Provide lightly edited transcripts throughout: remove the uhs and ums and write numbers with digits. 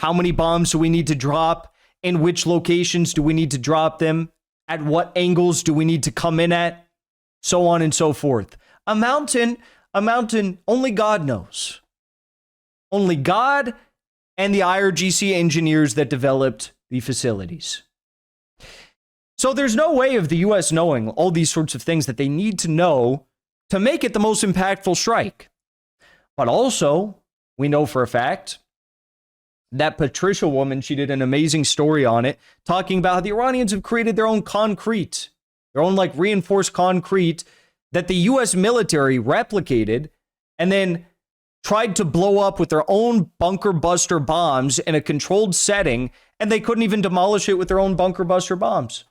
How many bombs do we need to drop? In which locations do we need to drop them? At what angles do we need to come in at? So on and so forth. A mountain, only God knows. Only God and the IRGC engineers that developed the facilities. So there's no way of the U.S. knowing all these sorts of things that they need to know to make it the most impactful strike. But also, we know for a fact that Patricia woman, she did an amazing story on it, talking about how the Iranians have created their own concrete, their own like reinforced concrete that the U.S. military replicated and then tried to blow up with their own bunker buster bombs in a controlled setting, and they couldn't even demolish it with their own bunker buster bombs.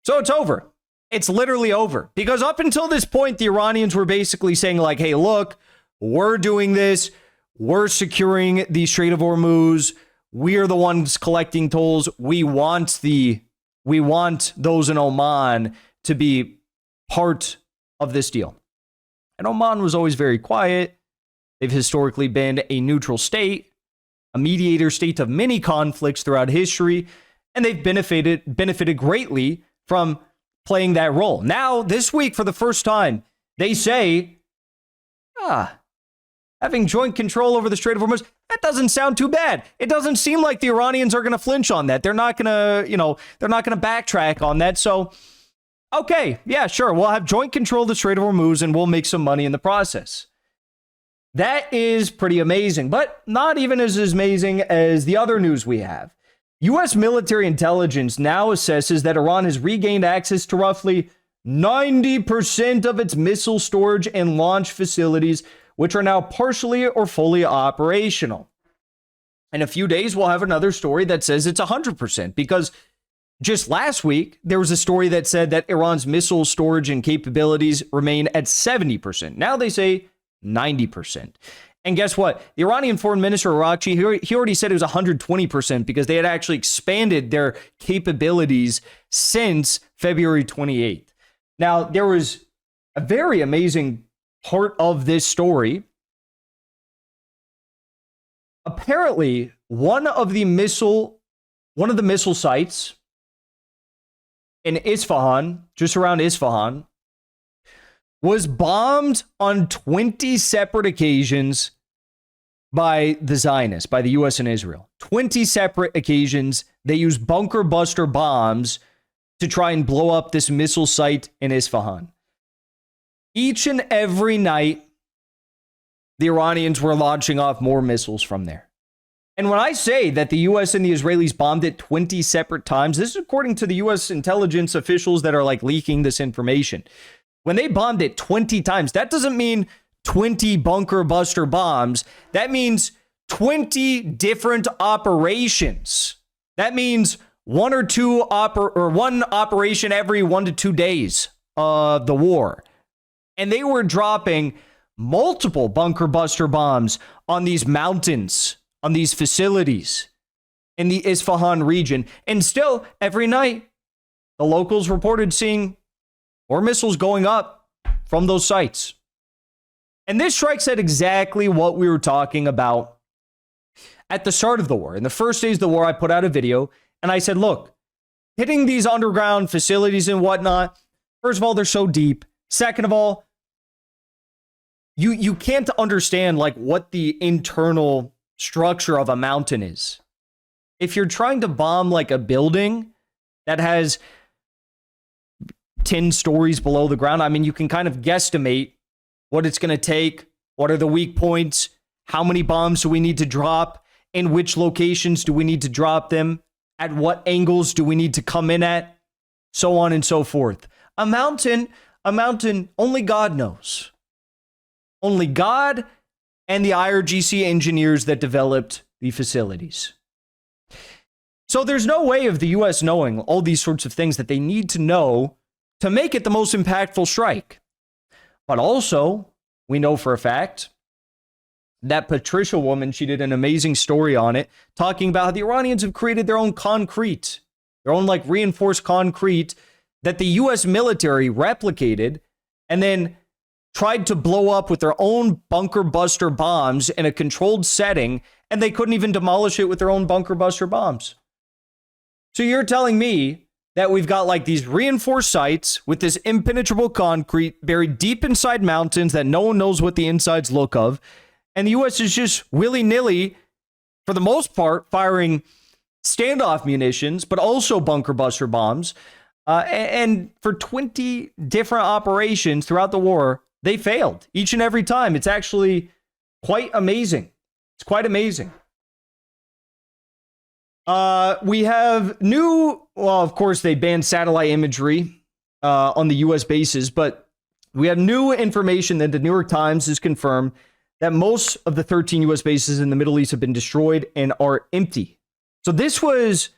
So it's over. It's literally over. Because up until this point, the Iranians were basically saying like, hey, look, we're doing this. We're securing the Strait of Hormuz. We're the ones collecting tolls. We want those in Oman to be part of this deal. And Oman was always very quiet. They've historically been a neutral state, a mediator state of many conflicts throughout history, and they've benefited greatly from playing that role. Now, this week, for the first time, they say, having joint control over the Strait of Hormuz, that doesn't sound too bad. It doesn't seem like the Iranians are going to flinch on that. They're not going to, they're not going to backtrack on that. So, okay, yeah, sure. We'll have joint control of the Strait of Hormuz and we'll make some money in the process. That is pretty amazing, but not even as amazing as the other news we have. U.S. military intelligence now assesses that Iran has regained access to roughly 90% of its missile storage and launch facilities, which are now partially or fully operational. In a few days, we'll have another story that says it's 100%, because just last week, there was a story that said that Iran's missile storage and capabilities remain at 70%. Now they say 90%. And guess what? The Iranian foreign minister, Araghchi, he already said it was 120% because they had actually expanded their capabilities since February 28th. Now, there was a very amazing part of this story. Apparently, one of the missile sites in Isfahan, just around Isfahan, was bombed on 20 separate occasions by the Zionists, by the U.S. and Israel. 20 separate occasions, they used bunker buster bombs to try and blow up this missile site in Isfahan. Each and every night, the Iranians were launching off more missiles from there. And when I say that the U.S. and the Israelis bombed it 20 separate times, this is according to the U.S. intelligence officials that are like leaking this information. When they bombed it 20 times, that doesn't mean 20 bunker buster bombs. That means 20 different operations. That means one operation every 1 to 2 days of the war. And they were dropping multiple bunker buster bombs on these mountains, on these facilities in the Isfahan region. And still, every night, the locals reported seeing more missiles going up from those sites. And this strikes at exactly what we were talking about at the start of the war. In the first days of the war, I put out a video and I said, look, hitting these underground facilities and whatnot, first of all, they're so deep. Second of all, you can't understand like what the internal structure of a mountain is. If you're trying to bomb like a building that has 10 stories below the ground, I mean, you can kind of guesstimate what it's going to take. What are the weak points? How many bombs do we need to drop? In which locations do we need to drop them? At what angles do we need to come in at? So on and so forth. A mountain, only God knows. Only God and the IRGC engineers that developed the facilities. So there's no way of the U.S. knowing all these sorts of things that they need to know to make it the most impactful strike. But also, we know for a fact that Patricia woman, she did an amazing story on it, talking about how the Iranians have created their own concrete, their own like reinforced concrete that the U.S. military replicated and then tried to blow up with their own bunker buster bombs in a controlled setting, and they couldn't even demolish it with their own bunker buster bombs. So you're telling me that we've got like these reinforced sites with this impenetrable concrete buried deep inside mountains that no one knows what the insides look of, and the U.S. is just willy-nilly, for the most part, firing standoff munitions, but also bunker buster bombs. And for 20 different operations throughout the war, they failed each and every time. It's actually quite amazing. It's quite amazing. We have of course, they banned satellite imagery on the U.S. bases, but we have new information that the New York Times has confirmed that most of the 13 U.S. bases in the Middle East have been destroyed and are empty. So this was,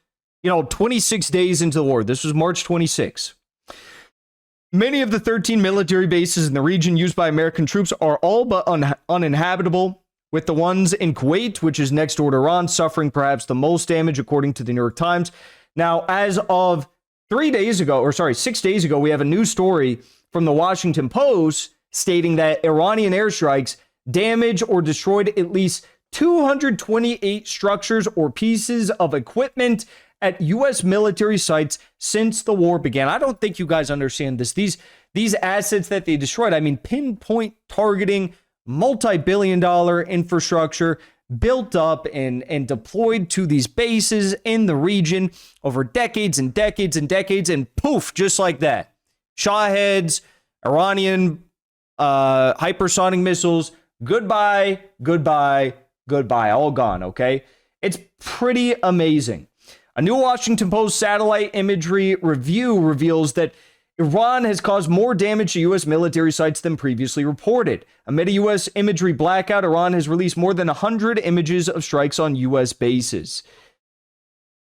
26 days into the war. This was March 26. Many of the 13 military bases in the region used by American troops are all but uninhabitable, with the ones in Kuwait, which is next door to Iran, suffering perhaps the most damage, according to the New York Times. Now, as of 6 days ago, we have a news story from the Washington Post stating that Iranian airstrikes damaged or destroyed at least 228 structures or pieces of equipment at U.S. military sites since the war began. I don't think you guys understand this. These assets that they destroyed, pinpoint targeting, multi-billion-dollar infrastructure built up and deployed to these bases in the region over decades and decades and decades, and poof, just like that. Shaheds, Iranian hypersonic missiles, goodbye, goodbye, goodbye, all gone, okay? It's pretty amazing. A new Washington Post satellite imagery review reveals that Iran has caused more damage to U.S. military sites than previously reported. Amid a U.S. imagery blackout, Iran has released more than 100 images of strikes on U.S. bases.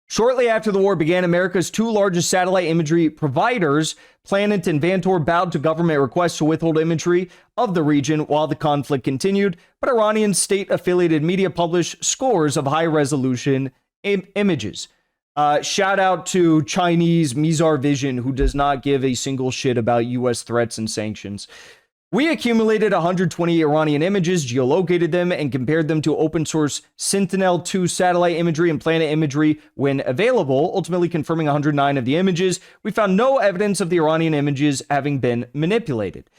Shortly after the war began, America's two largest satellite imagery providers, Planet and Vantor, bowed to government requests to withhold imagery of the region while the conflict continued, but Iranian state-affiliated media published scores of high-resolution images. Shout out to Chinese Mizar Vision, who does not give a single shit about U.S. threats and sanctions. We accumulated 120 Iranian images, geolocated them, and compared them to open source Sentinel-2 satellite imagery and planet imagery when available, ultimately confirming 109 of the images. We found no evidence of the Iranian images having been manipulated.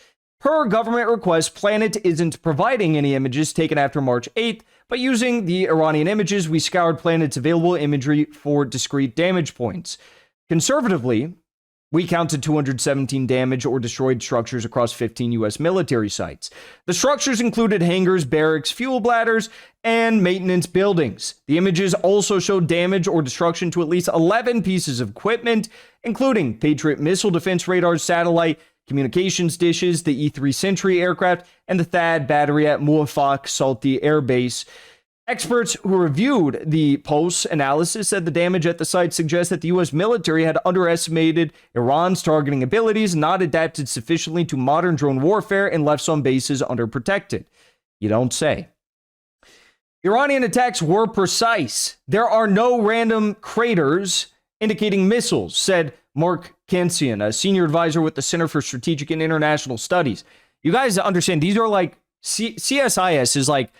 Per government request, Planet isn't providing any images taken after March 8th, but using the Iranian images, we scoured Planet's available imagery for discrete damage points. Conservatively, we counted 217 damaged or destroyed structures across 15 U.S. military sites. The structures included hangars, barracks, fuel bladders, and maintenance buildings. The images also showed damage or destruction to at least 11 pieces of equipment, including Patriot missile defense radars, satellite communications dishes, the E-3 Sentry aircraft, and the THAAD battery at Muwafaq Salti Air Base. Experts who reviewed the Post's analysis said the damage at the site suggests that the U.S. military had underestimated Iran's targeting abilities, not adapted sufficiently to modern drone warfare, and left some bases underprotected. You don't say. Iranian attacks were precise. There are no random craters indicating missiles, said Mark Kansian, a senior advisor with the Center for Strategic and International Studies. You guys understand, these are like, CSIS is like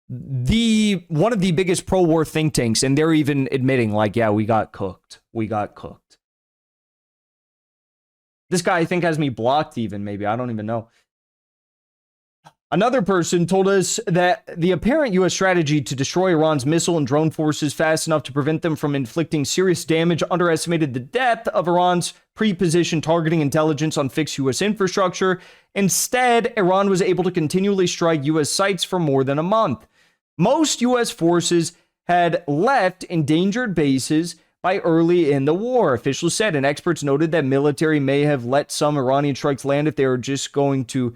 one of the biggest pro-war think tanks, and they're even admitting, like, yeah, we got cooked. We got cooked. This guy, I think, has me blocked even, maybe. I don't even know. Another person told us that the apparent U.S. strategy to destroy Iran's missile and drone forces fast enough to prevent them from inflicting serious damage underestimated the depth of Iran's pre-positioned targeting intelligence on fixed U.S. infrastructure. Instead, Iran was able to continually strike U.S. sites for more than a month. Most U.S. forces had left endangered bases by early in the war, officials said, and experts noted that military may have let some Iranian strikes land if they were just going to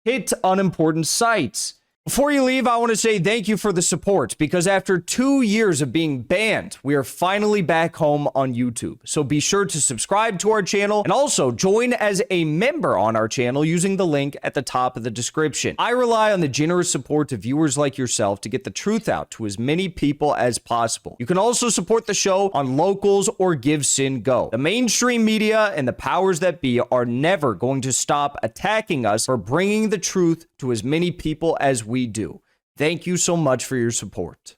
hit unimportant sites. Before you leave, I want to say thank you for the support, because after 2 years of being banned, we are finally back home on YouTube. So be sure to subscribe to our channel and also join as a member on our channel using the link at the top of the description. I rely on the generous support of viewers like yourself to get the truth out to as many people as possible. You can also support the show on Locals or Give Sin Go. The mainstream media and the powers that be are never going to stop attacking us for bringing the truth to as many people as we do. Thank you so much for your support.